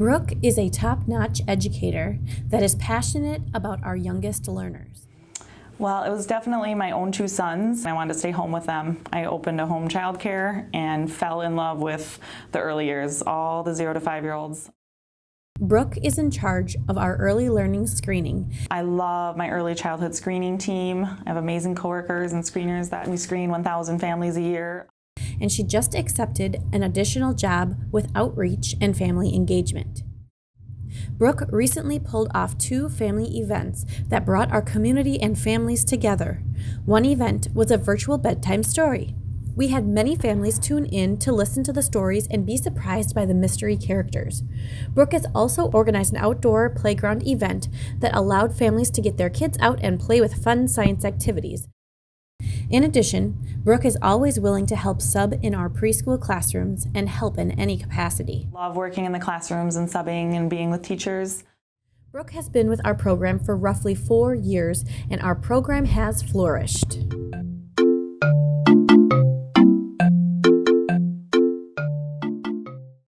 Brooke is a top-notch educator that is passionate about our youngest learners. Well, it was definitely my own two sons. I wanted to stay home with them. I opened a home childcare and fell in love with the early years, all the 0 to 5-year-olds. Brooke is in charge of our early learning screening. I love my early childhood screening team. I have amazing coworkers and screeners that we screen 1,000 families a year. And she just accepted an additional job with outreach and family engagement. Brooke recently pulled off 2 family events that brought our community and families together. One event was a virtual bedtime story. We had many families tune in to listen to the stories and be surprised by the mystery characters. Brooke has also organized an outdoor playground event that allowed families to get their kids out and play with fun science activities. In addition, Brooke is always willing to help sub in our preschool classrooms and help in any capacity. Love working in the classrooms and subbing and being with teachers. Brooke has been with our program for roughly 4 years, and our program has flourished.